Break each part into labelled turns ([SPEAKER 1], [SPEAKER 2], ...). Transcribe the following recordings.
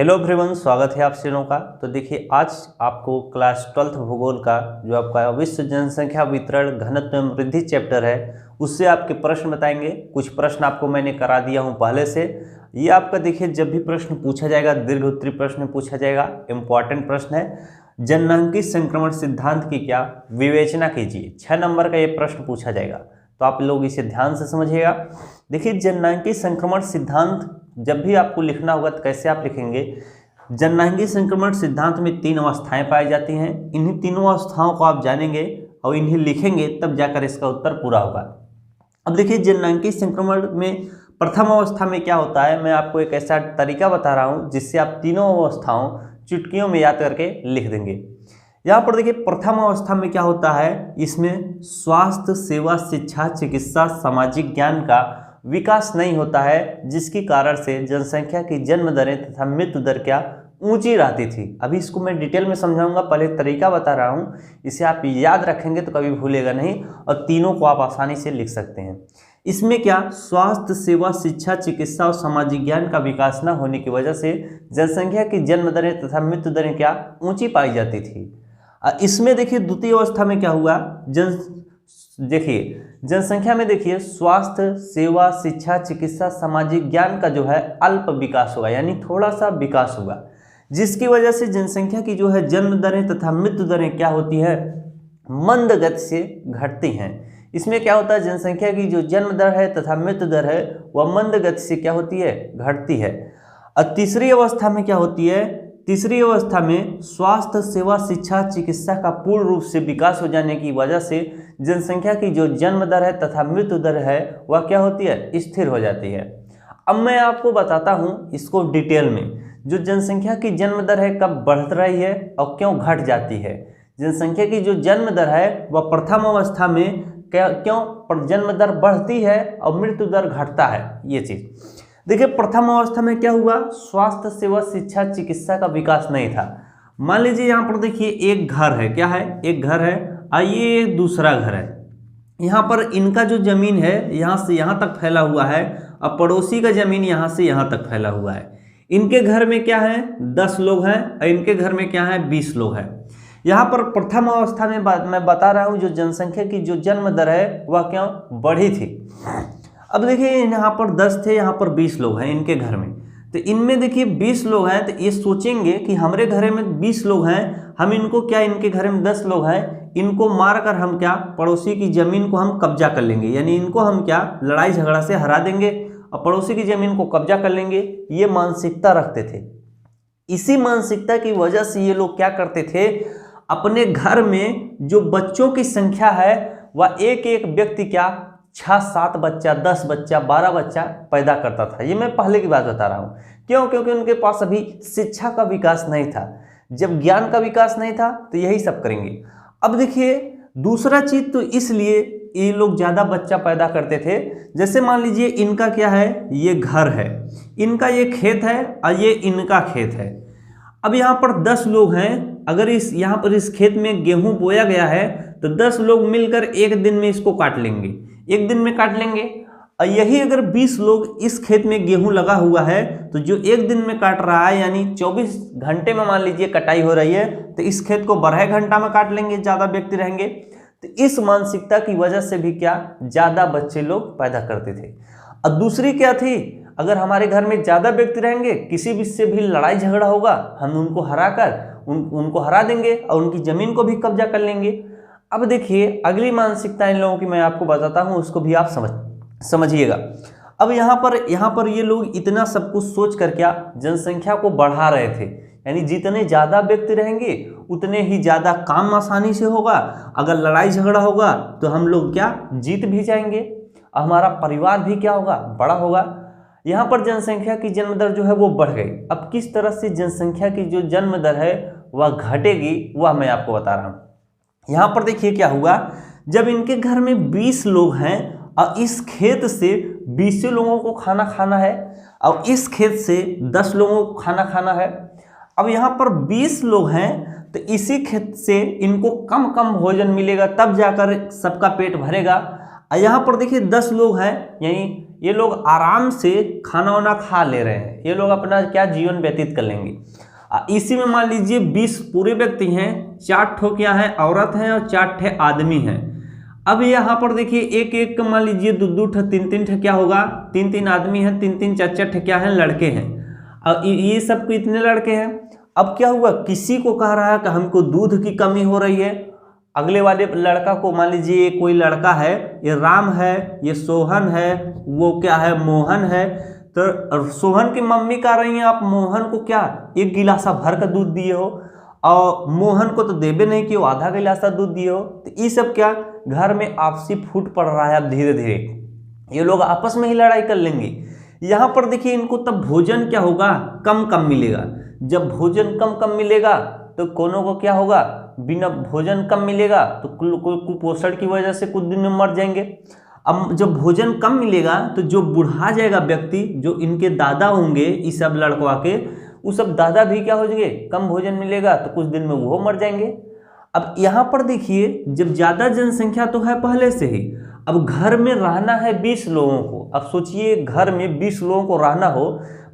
[SPEAKER 1] Hello everyone, स्वागत है आप सभी का। तो देखिए, आज आपको क्लास 12th भूगोल का जो आपका विश्व जनसंख्या वितरण घनत्व एवं वृद्धि चैप्टर है उससे आपके प्रश्न बताएंगे। कुछ प्रश्न आपको मैंने करा दिया हूं पहले से। ये आपका देखिए, जब भी प्रश्न पूछा जाएगा, दीर्घ उत्तरी प्रश्न पूछा जाएगा, इंपॉर्टेंट प्रश्न है। जननांकी संक्रमण सिद्धांत की क्या विवेचना कीजिए, 6 नंबर का ये प्रश्न पूछा जाएगा, तो आप लोग इसे ध्यान से समझिएगा। देखिए, जननांकी संक्रमण सिद्धांत जब भी आपको लिखना होगा तो कैसे आप लिखेंगे। जननांगी संक्रमण सिद्धांत में 3 अवस्थाएं पाई जाती हैं। इन्हीं तीनों अवस्थाओं को आप जानेंगे और इन्हें लिखेंगे, तब जाकर इसका उत्तर पूरा होगा। अब देखिए, जननांगी संक्रमण में प्रथम अवस्था में क्या होता है, मैं आपको एक ऐसा तरीका बता रहा हूं जिससे आप तीनों अवस्थाओं चुटकियों में याद करके लिख देंगे। यहाँ पर देखिए, प्रथम अवस्था में क्या होता है, इसमें स्वास्थ्य सेवा, शिक्षा, चिकित्सा, सामाजिक ज्ञान का विकास नहीं होता है, जिसके कारण से जनसंख्या की जन्म दरें तथा मृत्यु दर क्या ऊंची रहती थी। अभी इसको मैं डिटेल में समझाऊंगा, पहले तरीका बता रहा हूं, इसे आप याद रखेंगे तो कभी भूलेगा नहीं और तीनों को आप आसानी से लिख सकते हैं। इसमें क्या स्वास्थ्य सेवा, शिक्षा, चिकित्सा और सामाजिक ज्ञान का विकास न होने की वजह से जनसंख्या की जन्म दरें तथा मृत्यु दरें क्या ऊंची पाई जाती थी। इसमें देखिए, द्वितीय अवस्था में क्या हुआ, देखिए जनसंख्या में देखिए स्वास्थ्य सेवा, शिक्षा, चिकित्सा, सामाजिक ज्ञान का जो है अल्प विकास होगा, यानी थोड़ा सा विकास होगा, जिसकी वजह से जनसंख्या की जो है जन्म दरें तथा मृत्यु दरें क्या होती है, मंद गति से घटती हैं। इसमें क्या होता है, जनसंख्या की जो जन्म दर है तथा मृत्यु दर है वह मंद गति से क्या होती है, घटती है। और तीसरी अवस्था में क्या होती है, तीसरी अवस्था में स्वास्थ्य सेवा, शिक्षा, चिकित्सा का पूर्ण रूप से विकास हो जाने की वजह से जनसंख्या की जो जन्म दर है तथा मृत्यु दर है वह क्या होती है, स्थिर हो जाती है। अब मैं आपको बताता हूं इसको डिटेल में, जो जनसंख्या की जन्म दर है कब बढ़ रही है और क्यों घट जाती है। जनसंख्या की जो जन्म दर है वह प्रथम अवस्था में क्यों जन्म दर बढ़ती है और मृत्यु दर घटता है, ये चीज देखिए। प्रथम अवस्था में क्या हुआ, स्वास्थ्य सेवा, शिक्षा, चिकित्सा का विकास नहीं था। मान लीजिए यहाँ पर देखिए एक घर है, क्या है, एक घर है, आइए एक दूसरा घर है। यहाँ पर इनका जो जमीन है यहाँ से यहाँ तक फैला हुआ है और पड़ोसी का जमीन यहाँ से यहाँ तक फैला हुआ है। इनके घर में क्या है, 10 लोग हैं और इनके घर में क्या है, 20 लोग हैं। यहाँ पर प्रथम अवस्था में मैं बता रहा हूँ जो जनसंख्या की जो जन्म दर है वह क्यों बढ़ी थी। अब देखिए, यहाँ पर 10 थे, यहाँ पर 20 लोग हैं इनके घर में, तो इनमें देखिए 20 लोग हैं, तो ये सोचेंगे कि हमारे घर में 20 लोग हैं, हम इनको क्या, इनके घर में 10 लोग हैं, इनको मारकर हम क्या पड़ोसी की जमीन को हम कब्जा कर लेंगे, यानी इनको हम क्या लड़ाई झगड़ा से हरा देंगे और पड़ोसी की जमीन को कब्जा कर लेंगे। ये मानसिकता रखते थे। इसी मानसिकता की वजह से ये लोग क्या करते थे, अपने घर में जो बच्चों की संख्या है वह एक एक व्यक्ति क्या 6-7 बच्चा, 10 बच्चा, 12 बच्चा पैदा करता था। ये मैं पहले की बात बता रहा हूँ। क्यों, क्योंकि उनके पास अभी शिक्षा का विकास नहीं था। जब ज्ञान का विकास नहीं था तो यही सब करेंगे। अब देखिए, दूसरा चीज तो इसलिए ये लोग ज्यादा बच्चा पैदा करते थे, जैसे मान लीजिए इनका क्या है, ये घर है, इनका ये खेत है और ये इनका खेत है। अब यहाँ पर 10 लोग हैं, अगर यहाँ पर इस खेत में गेहूं बोया गया है तो 10 लोग मिलकर एक दिन में इसको काट लेंगे, एक दिन में काट लेंगे। और यही अगर 20 लोग इस खेत में गेहूं लगा हुआ है तो जो एक दिन में काट रहा है, यानी 24 घंटे में मान लीजिए कटाई हो रही है, तो इस खेत को 12 घंटा में काट लेंगे, ज्यादा व्यक्ति रहेंगे। तो इस मानसिकता की वजह से भी क्या ज्यादा बच्चे लोग पैदा करते थे। और दूसरी क्या थी, अगर हमारे घर में ज्यादा व्यक्ति रहेंगे, किसी भी से भी लड़ाई झगड़ा होगा, हम उनको हराकर उनको हरा देंगे और उनकी जमीन को भी कब्जा कर लेंगे। अब देखिए, अगली मानसिकता इन लोगों की मैं आपको बताता हूं, उसको भी आप समझिएगा। अब यहाँ पर ये लोग इतना सब कुछ सोच कर क्या जनसंख्या को बढ़ा रहे थे, यानी जितने ज्यादा व्यक्ति रहेंगे उतने ही ज्यादा काम आसानी से होगा। अगर लड़ाई झगड़ा होगा तो हम लोग क्या जीत भी जाएंगे, हमारा परिवार भी क्या होगा, बड़ा होगा। यहाँ पर जनसंख्या की जन्म दर जो है वो बढ़ गई। अब किस तरह से जनसंख्या की जो जन्म दर है वह घटेगी वह मैं आपको बता रहा हूं। यहाँ पर देखिए क्या हुआ, जब इनके घर में 20 लोग हैं और इस खेत से 20 लोगों को खाना खाना है और इस खेत से 10 लोगों को खाना खाना है। अब यहाँ पर 20 लोग हैं तो इसी खेत से इनको कम कम भोजन मिलेगा, तब जाकर सबका पेट भरेगा। और यहाँ पर देखिए 10 लोग हैं, यानी ये लोग आराम से खाना वाना खा ले रहे हैं, ये लोग अपना क्या जीवन व्यतीत कर लेंगे। इसी में मान लीजिए 20 पूरे व्यक्ति हैं, 4 ठो क्या है औरत हैं और 4 ठे आदमी हैं। अब यहाँ पर देखिए एक एक मान लीजिए 2-2 ठे 3-3 ठे क्या होगा, 3-3 आदमी हैं, 3-3 4-4 ठे क्या हैं लड़के हैं। अब ये सब इतने लड़के हैं। अब क्या हुआ, किसी को कह रहा है कि हमको दूध की कमी हो रही है, अगले वाले लड़का को मान लीजिए कोई लड़का है, ये राम है, ये सोहन है, वो क्या है मोहन है, तो सोहन की मम्मी कह रही हैं आप मोहन को क्या 1 गिलासा भर का दूध दिए हो, और मोहन को तो देवे नहीं कि वो आधा गिलासा दूध दिए हो। तो ये सब क्या घर में आपसी फूट पड़ रहा है। अब धीरे धीरे ये लोग आपस में ही लड़ाई कर लेंगे। यहाँ पर देखिए इनको तब भोजन क्या होगा, कम कम मिलेगा। जब भोजन कम कम मिलेगा तो कोनो को क्या होगा, बिना भोजन कम मिलेगा तो कुपोषण की वजह से कुछ दिन में मर जाएंगे। अब जब भोजन कम मिलेगा तो जो बुढ़ा जाएगा व्यक्ति, जो इनके दादा होंगे इस सब लड़कवा के, वो सब दादा भी क्या हो जाएंगे, कम भोजन मिलेगा तो कुछ दिन में वो मर जाएंगे। अब यहाँ पर देखिए जब ज़्यादा जनसंख्या तो है पहले से ही, अब घर में रहना है 20 लोगों को। अब सोचिए घर में 20 लोगों को रहना हो,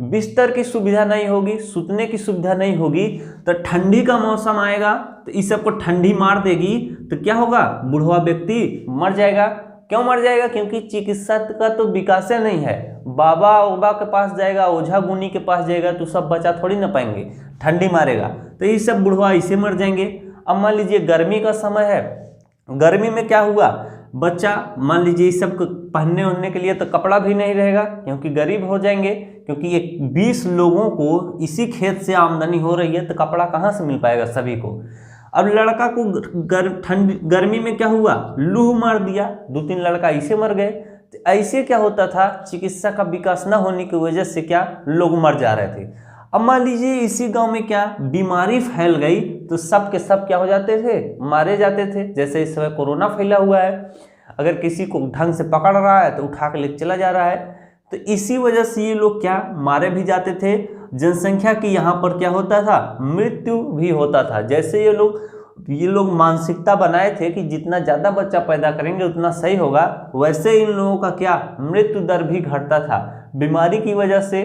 [SPEAKER 1] बिस्तर की सुविधा नहीं होगी, सूतने की सुविधा नहीं होगी, तो ठंडी का मौसम आएगा तो इस सबको ठंडी मार देगी, तो क्या होगा, बूढ़ा व्यक्ति मर जाएगा। क्यों मर जाएगा, क्योंकि चिकित्सा का तो विकास नहीं है। बाबा ओबा के पास जाएगा, ओझा गुनी के पास जाएगा तो सब बचा थोड़ी ना पाएंगे, ठंडी मारेगा, तो ये सब बुढ़वा इसे मर जाएंगे। अब मान लीजिए गर्मी का समय है, गर्मी में क्या हुआ, बच्चा मान लीजिए इस सब पहनने उड़ने के लिए तो कपड़ा भी नहीं रहेगा, क्योंकि गरीब हो जाएंगे, क्योंकि ये 20 लोगों को इसी खेत से आमदनी हो रही है, तो कपड़ा कहाँ से मिल पाएगा सभी को। अब लड़का को गर्मी में क्या हुआ, लू मार दिया, 2-3 लड़का ऐसे मर गए। तो ऐसे क्या होता था, चिकित्सा का विकास न होने की वजह से क्या लोग मर जा रहे थे। अब मान लीजिए इसी गांव में क्या बीमारी फैल गई तो सब के सब क्या हो जाते थे, मारे जाते थे। जैसे इस समय कोरोना फैला हुआ है, अगर किसी को ढंग से पकड़ रहा है तो उठा के लेके चला जा रहा है, तो इसी वजह से ये लोग क्या मारे भी जाते थे। जनसंख्या की यहाँ पर क्या होता था, मृत्यु भी होता था। जैसे ये लोग मानसिकता बनाए थे कि जितना ज़्यादा बच्चा पैदा करेंगे उतना सही होगा, वैसे इन लोगों का क्या मृत्यु दर भी घटता था बीमारी की वजह से।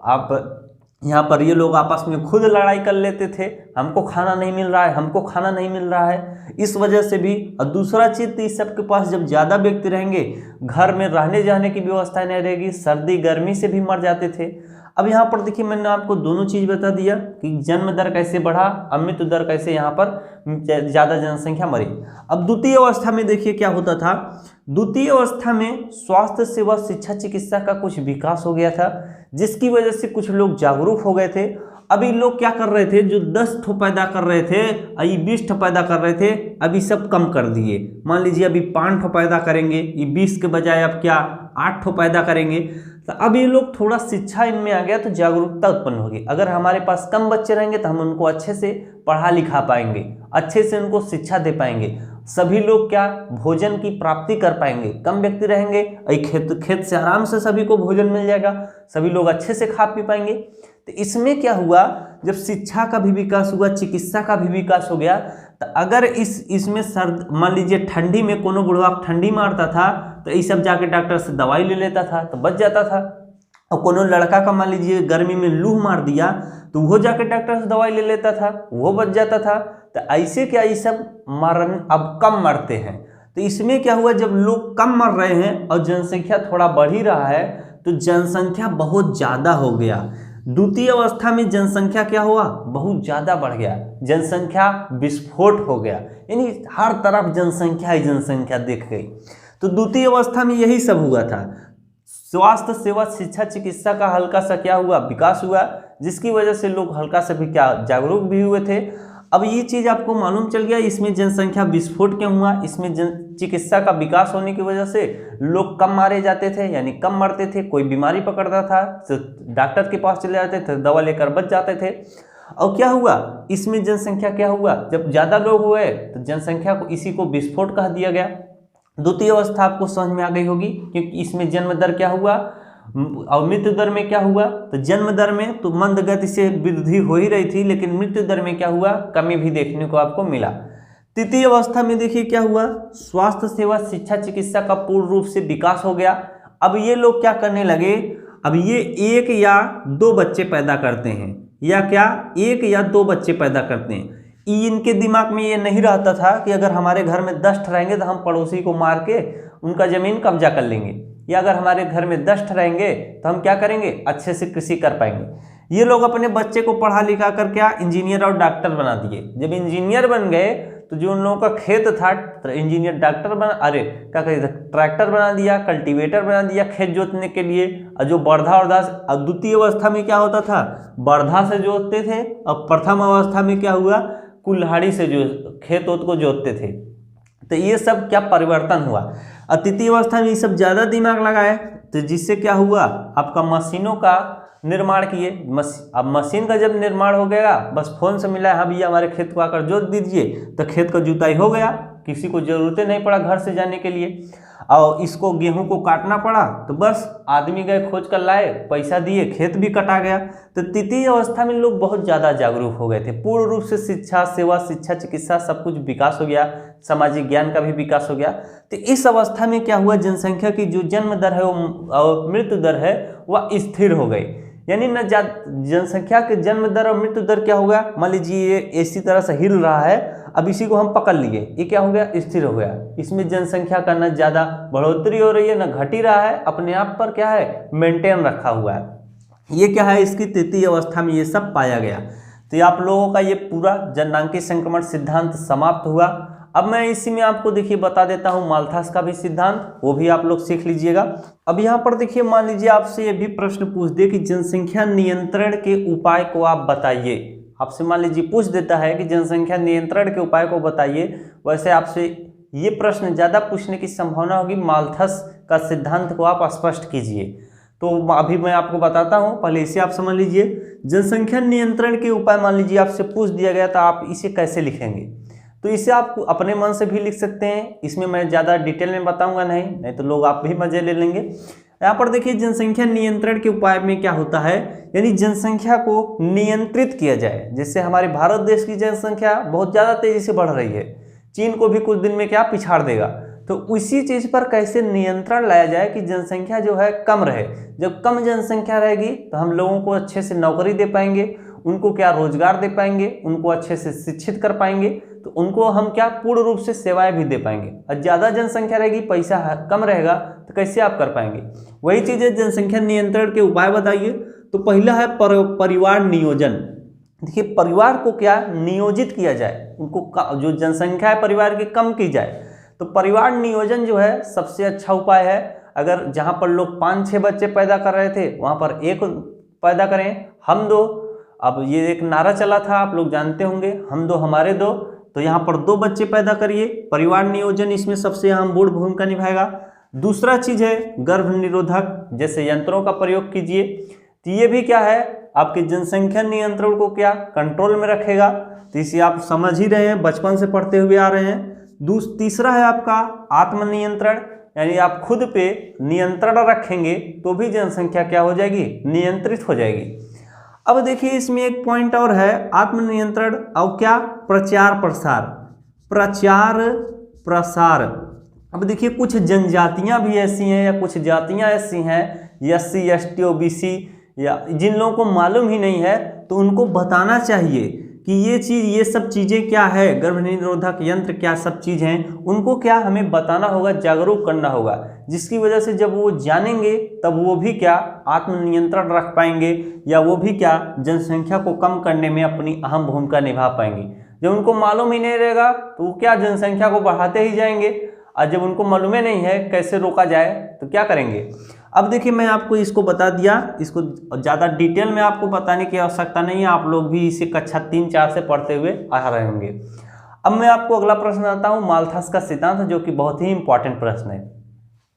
[SPEAKER 1] आप यहाँ पर ये लोग आपस में खुद लड़ाई कर लेते थे, हमको खाना नहीं मिल रहा है, हमको खाना नहीं मिल रहा है, इस वजह से भी। और दूसरा चीज़, इस सब के पास जब ज़्यादा व्यक्ति रहेंगे, घर में रहने जाने की व्यवस्था नहीं रहेगी, सर्दी गर्मी से भी मर जाते थे। अब यहाँ पर देखिए मैंने आपको दोनों चीज़ बता दिया कि जन्म दर कैसे बढ़ा, मृत्यु दर कैसे यहाँ पर ज़्यादा जनसंख्या मरी। अब द्वितीय अवस्था में देखिए क्या होता था, द्वितीय अवस्था में स्वास्थ्य सेवा शिक्षा चिकित्सा का कुछ विकास हो गया था, जिसकी वजह से कुछ लोग जागरूक हो गए थे। अभी लोग क्या कर रहे थे, जो 10 ठो पैदा कर रहे थे, अभी 20 ठो पैदा कर रहे थे, अभी सब कम कर दिए। मान लीजिए अभी 5 ठो पैदा करेंगे, ये 20 के बजाय अब क्या 8 ठो पैदा करेंगे। तो अब ये लोग थोड़ा शिक्षा इनमें आ गया तो जागरूकता उत्पन्न होगी। अगर हमारे पास कम बच्चे रहेंगे तो हम उनको अच्छे से पढ़ा लिखा पाएंगे, अच्छे से उनको शिक्षा दे पाएंगे, सभी लोग क्या भोजन की प्राप्ति कर पाएंगे। कम व्यक्ति रहेंगे, खेत से आराम से सभी को भोजन मिल जाएगा, सभी लोग अच्छे से खा पी पाएंगे। तो इसमें क्या हुआ, जब शिक्षा का भी विकास हुआ, चिकित्सा का भी विकास हो गया, तो अगर इसमें सर्द मान लीजिए ठंडी में कोनो बुढ़वा ठंडी मारता था तो ये सब जाके डॉक्टर से दवाई ले लेता था तो बच जाता था। और कोनो लड़का का मान लीजिए गर्मी में लू मार दिया तो वो जाके डॉक्टर से दवाई ले लेता था, वो बच जाता था। तो ऐसे क्या ये सब मरण अब कम मरते हैं। तो इसमें क्या हुआ, जब लोग कम मर रहे हैं और जनसंख्या थोड़ा बढ़ ही रहा है तो जनसंख्या बहुत ज़्यादा हो गया। द्वितीय अवस्था में जनसंख्या क्या हुआ, बहुत ज़्यादा बढ़ गया, जनसंख्या विस्फोट हो गया, यानी हर तरफ जनसंख्या ही जनसंख्या दिख गई। तो द्वितीय अवस्था में यही सब हुआ था। स्वास्थ्य सेवा शिक्षा चिकित्सा का हल्का सा क्या हुआ, विकास हुआ, जिसकी वजह से लोग हल्का से भी क्या जागरूक भी हुए थे। अब ये चीज़ आपको मालूम चल गया, इसमें जनसंख्या विस्फोट क्यों हुआ, इसमें चिकित्सा का विकास होने की वजह से लोग कम मारे जाते थे, यानी कम मरते थे। कोई बीमारी पकड़ता था तो डॉक्टर के पास चले जाते थे, दवा लेकर बच जाते थे। और क्या हुआ, इसमें जनसंख्या क्या हुआ, जब ज़्यादा लोग हुए तो जनसंख्या को इसी को विस्फोट कह दिया गया। द्वितीय अवस्था आपको समझ में आ गई होगी, क्योंकि इसमें जन्म दर क्या हुआ और मृत्यु दर में क्या हुआ। तो जन्म दर में तो मंद गति से वृद्धि हो ही रही थी, लेकिन मृत्यु दर में क्या हुआ, कमी भी देखने को आपको मिला। तृतीय अवस्था में देखिए क्या हुआ, स्वास्थ्य सेवा शिक्षा चिकित्सा का पूर्ण रूप से विकास हो गया। अब ये लोग क्या करने लगे, अब ये 1 या 2 बच्चे पैदा करते हैं, या क्या 1 या 2 बच्चे पैदा करते हैं। इनके दिमाग में ये नहीं रहता था कि अगर हमारे घर में 10 रहेंगे तो हम पड़ोसी को मार के उनका ज़मीन कब्जा कर लेंगे, या अगर हमारे घर में 10 रहेंगे तो हम क्या करेंगे, अच्छे से कृषि कर पाएंगे। ये लोग अपने बच्चे को पढ़ा लिखा कर क्या इंजीनियर और डॉक्टर बना दिए। जब इंजीनियर बन गए तो जो उन लोगों का खेत था, इंजीनियर डॉक्टर बना, अरे क्या कहते, ट्रैक्टर बना दिया, कल्टीवेटर बना दिया खेत जोतने के लिए। और जो बर्धा और द्वितीय अवस्था में क्या होता था, बर्धा से जोतते थे, और प्रथम अवस्था में क्या हुआ, कुल्हाड़ी से जो खेत को जोतते थे। तो ये सब क्या परिवर्तन हुआ। और तृतीय अवस्था में ये सब ज़्यादा दिमाग लगाए, तो जिससे क्या हुआ, आपका मशीनों का निर्माण किए। अब मशीन का जब निर्माण हो गया, बस फोन से मिला, हाँ भैया हमारे खेत को आकर जोत दीजिए, तो खेत का जुताई हो गया, किसी को जरूरत नहीं पड़ा घर से जाने के लिए। और इसको गेहूं को काटना पड़ा तो बस आदमी गए खोज कर लाए, पैसा दिए, खेत भी कटा गया। तो तृतीय अवस्था में लोग बहुत ज़्यादा जागरूक हो गए थे, पूर्ण रूप से शिक्षा, सेवा, शिक्षा, चिकित्सा सब कुछ विकास हो गया, सामाजिक ज्ञान का भी विकास हो गया। तो इस अवस्था में क्या हुआ, जनसंख्या की जो जन्म दर है और मृत्यु दर है वह स्थिर हो गई। यानी न जनसंख्या के जन्म दर और मृत्यु दर क्या हो गया, मान लीजिए ये इसी तरह से हिल रहा है, अब इसी को हम पकड़ लिए, ये क्या हो गया, स्थिर हो गया। इसमें जनसंख्या का न ज़्यादा बढ़ोतरी हो रही है न घट ही रहा है, अपने आप पर क्या है, मेंटेन रखा हुआ है। ये क्या है, इसकी तृतीय अवस्था में ये सब पाया गया। तो ये आप लोगों का ये पूरा जननांकीय संक्रमण सिद्धांत समाप्त हुआ। अब मैं इसी में आपको देखिए बता देता हूँ माल्थस का भी सिद्धांत, वो भी आप लोग सीख लीजिएगा। अब यहाँ पर देखिए, मान लीजिए आपसे ये भी प्रश्न पूछ दे कि जनसंख्या नियंत्रण के उपाय को आप बताइए। आपसे मान लीजिए पूछ देता है कि जनसंख्या नियंत्रण के उपाय को बताइए, वैसे आपसे ये प्रश्न ज़्यादा पूछने की संभावना होगी, माल्थस का सिद्धांत को आप स्पष्ट कीजिए। तो अभी मैं आपको बताता हूँ, पहले इसे आप समझ लीजिए। जनसंख्या नियंत्रण के उपाय मान लीजिए आपसे पूछ दिया गया, तो आप इसे कैसे लिखेंगे, तो इसे आप अपने मन से भी लिख सकते हैं, इसमें मैं ज़्यादा डिटेल में बताऊंगा नहीं तो लोग आप भी मजे ले लेंगे। यहाँ पर देखिए जनसंख्या नियंत्रण के उपाय में क्या होता है, यानी जनसंख्या को नियंत्रित किया जाए। जैसे हमारे भारत देश की जनसंख्या बहुत ज़्यादा तेजी से बढ़ रही है, चीन को भी कुछ दिन में क्या पिछाड़ देगा, तो उसी चीज़ पर कैसे नियंत्रण लाया जाए कि जनसंख्या जो है कम रहे। जब कम जनसंख्या रहेगी तो हम लोगों को अच्छे से नौकरी दे पाएंगे, उनको क्या रोजगार दे पाएंगे, उनको अच्छे से शिक्षित कर पाएंगे, तो उनको हम क्या पूर्ण रूप से सेवाएं भी दे पाएंगे। और ज़्यादा जनसंख्या रहेगी, पैसा कम रहेगा, तो कैसे आप कर पाएंगे। वही चीज़ है, जनसंख्या नियंत्रण के उपाय बताइए। तो पहला है परिवार नियोजन। देखिए परिवार को क्या नियोजित किया जाए, उनको जो जनसंख्या है परिवार की कम की जाए। तो परिवार नियोजन जो है सबसे अच्छा उपाय है। अगर जहाँ पर लोग 5-6 बच्चे पैदा कर रहे थे वहाँ पर 1 पैदा करें, हम 2। अब ये एक नारा चला था, आप लोग जानते होंगे, हम 2 हमारे 2, तो यहाँ पर 2 बच्चे पैदा करिए। परिवार नियोजन इसमें सबसे अहम बूढ़ भूमिका निभाएगा। दूसरा चीज़ है गर्भ निरोधक जैसे यंत्रों का प्रयोग कीजिए। तो ये भी क्या है, आपके जनसंख्या नियंत्रण को क्या कंट्रोल में रखेगा। तो इसे आप समझ ही रहे हैं, बचपन से पढ़ते हुए आ रहे हैं। तीसरा है आपका आत्मनियंत्रण, यानी आप खुद पे नियंत्रण रखेंगे तो भी जनसंख्या क्या हो जाएगी, नियंत्रित हो जाएगी। अब देखिए इसमें एक पॉइंट और है, आत्मनियंत्रण और क्या, प्रचार प्रसार। प्रचार प्रसार। अब देखिए कुछ जनजातियां भी ऐसी हैं या कुछ जातियां ऐसी हैं, SC ST OBC, या जिन लोगों को मालूम ही नहीं है, तो उनको बताना चाहिए कि ये चीज़, ये सब चीज़ें क्या है, गर्भ निरोधक यंत्र क्या सब चीज़ हैं, उनको क्या हमें बताना होगा, जागरूक करना होगा, जिसकी वजह से जब वो जानेंगे तब वो भी क्या आत्मनियंत्रण रख पाएंगे, या वो भी क्या जनसंख्या को कम करने में अपनी अहम भूमिका निभा पाएंगे। जब उनको मालूम ही नहीं रहेगा तो वो क्या जनसंख्या को बढ़ाते ही जाएंगे, और जब उनको मालूम ही नहीं है कैसे रोका जाए तो क्या करेंगे। अब देखिए मैं आपको इसको बता दिया, इसको ज़्यादा डिटेल में आपको बताने की आवश्यकता नहीं है, आप लोग भी इसे कक्षा 3-4 से पढ़ते हुए आ रहे होंगे। अब मैं आपको अगला प्रश्न आता हूँ, माल्थस का सिद्धांत, जो कि बहुत ही इंपॉर्टेंट प्रश्न है।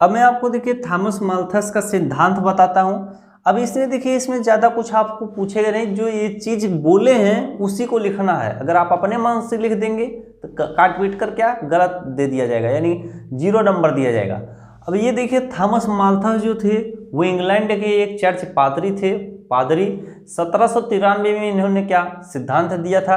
[SPEAKER 1] अब मैं आपको देखिए थॉमस माल्थस का सिद्धांत बताता हूँ। अब इसमें देखिए, इसमें ज़्यादा कुछ आपको पूछेगा नहीं, जो ये चीज़ बोले हैं उसी को लिखना है। अगर आप अपने मन से लिख देंगे तो काट पीट कर क्या गलत दे दिया जाएगा, यानी 0 नंबर दिया जाएगा। अब ये देखिए थॉमस माल्थस जो थे वो इंग्लैंड के एक चर्च पादरी थे। पादरी 1793 में इन्होंने क्या सिद्धांत दिया था।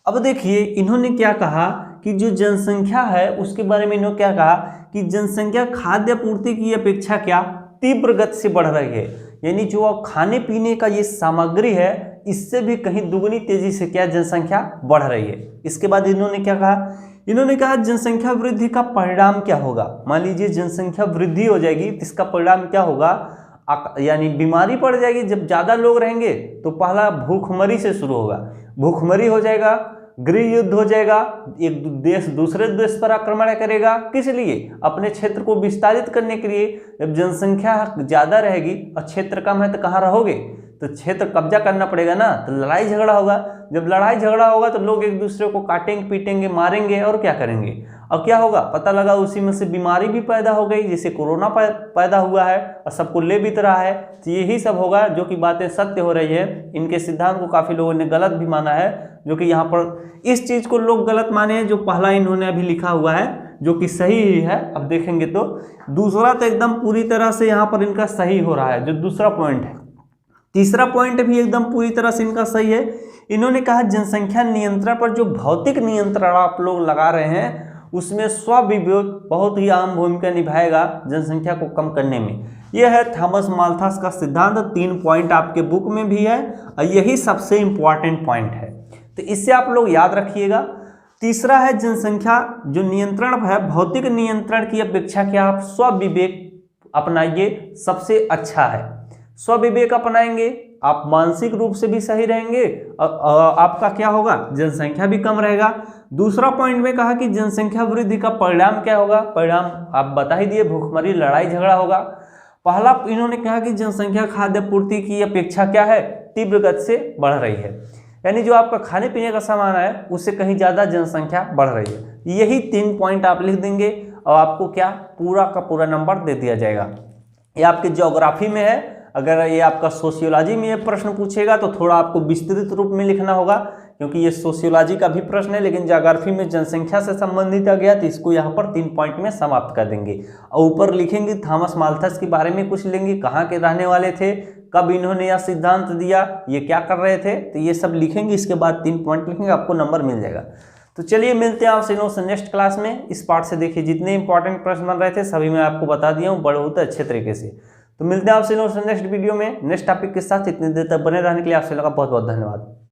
[SPEAKER 1] अब देखिए इन्होंने क्या कहा कि जो जनसंख्या है उसके बारे में इन्होंने क्या कहा कि जनसंख्या खाद्य पूर्ति की अपेक्षा क्या तीव्र गति से बढ़ रही है, यानी जो खाने पीने का ये सामग्री है इससे भी कहीं दुगनी तेजी से क्या जनसंख्या बढ़ रही है। इसके बाद इन्होंने क्या कहा, इन्होंने कहा जनसंख्या वृद्धि का परिणाम क्या होगा। मान लीजिए जनसंख्या वृद्धि हो जाएगी तो इसका परिणाम क्या होगा, यानी बीमारी पड़ जाएगी। जब ज़्यादा लोग रहेंगे तो पहला भूखमरी से शुरू होगा, भूखमरी हो जाएगा, गृह युद्ध हो जाएगा, एक देश दूसरे देश पर आक्रमण करेगा। किस लिए, अपने क्षेत्र को विस्तारित करने के लिए। जब जनसंख्या ज़्यादा रहेगी और क्षेत्र कम है तो कहाँ रहोगे, तो क्षेत्र कब्जा करना पड़ेगा ना, तो लड़ाई झगड़ा होगा। जब लड़ाई झगड़ा होगा तो लोग एक दूसरे को काटेंगे, पीटेंगे, मारेंगे और क्या करेंगे। अब क्या होगा, पता लगा उसी में से बीमारी भी पैदा हो गई, जैसे कोरोना पैदा हुआ है और सबको ले भी रहा है। तो यही सब होगा, जो कि बातें सत्य हो रही है। इनके सिद्धांत को काफ़ी लोगों ने गलत भी माना है, जो कि यहाँ पर इस चीज़ को लोग गलत माने हैं जो पहला इन्होंने अभी लिखा हुआ है, जो कि सही ही है। अब देखेंगे तो दूसरा तो एकदम पूरी तरह से यहाँ पर इनका सही हो रहा है, जो दूसरा पॉइंट है। तीसरा पॉइंट भी एकदम पूरी तरह से इनका सही है। इन्होंने कहा जनसंख्या नियंत्रण पर जो भौतिक नियंत्रण आप लोग लगा रहे हैं उसमें स्वविवेक बहुत ही अहम भूमिका निभाएगा जनसंख्या को कम करने में। यह है थॉमस माल्थस का सिद्धांत। 3 पॉइंट आपके बुक में भी है और यही सबसे इंपॉर्टेंट पॉइंट है, तो इससे आप लोग याद रखिएगा। तीसरा है जनसंख्या जो नियंत्रण है, भौतिक नियंत्रण की अपेक्षा क्या आप स्वविवेक अपनाइए, सबसे अच्छा है। स्वविवेक अपनाएंगे आप मानसिक रूप से भी सही रहेंगे और आपका क्या होगा, जनसंख्या भी कम रहेगा। दूसरा पॉइंट में कहा कि जनसंख्या वृद्धि का परिणाम क्या होगा, परिणाम आप बता ही दिए, भूखमरी, लड़ाई झगड़ा होगा। पहला इन्होंने कहा कि जनसंख्या खाद्य पूर्ति की अपेक्षा क्या है, तीव्र गति से बढ़ रही है, यानी जो आपका खाने पीने का सामान है उससे कहीं ज़्यादा जनसंख्या बढ़ रही है। यही 3 पॉइंट आप लिख देंगे और आपको क्या पूरा का पूरा नंबर दे दिया जाएगा। ये आपके ज्योग्राफी में है। अगर ये आपका सोशियोलॉजी में ये प्रश्न पूछेगा तो थोड़ा आपको विस्तृत रूप में लिखना होगा, क्योंकि ये सोशियोलॉजी का भी प्रश्न है, लेकिन ज्योग्राफी में जनसंख्या से संबंधित आ गया तो इसको यहाँ पर 3 पॉइंट में समाप्त कर देंगे। और ऊपर लिखेंगे थॉमस माल्थस के बारे में कुछ लेंगे, कहाँ के रहने वाले थे, कब इन्होंने यह सिद्धांत दिया, ये क्या कर रहे थे, तो ये सब लिखेंगे। इसके बाद 3 पॉइंट लिखेंगे, आपको नंबर मिल जाएगा। तो चलिए मिलते हैं आपसे नेक्स्ट क्लास में। इस पार्ट से देखिए जितने इंपॉर्टेंट प्रश्न बन रहे थे सभी मैं आपको बता दिया हूँ बहुत अच्छे तरीके से। तो मिलते हैं आपसे नेक्स्ट वीडियो में नेक्स्ट टॉपिक के साथ। इतनी देर तक बने रहने के लिए आपसे लगा बहुत बहुत धन्यवाद।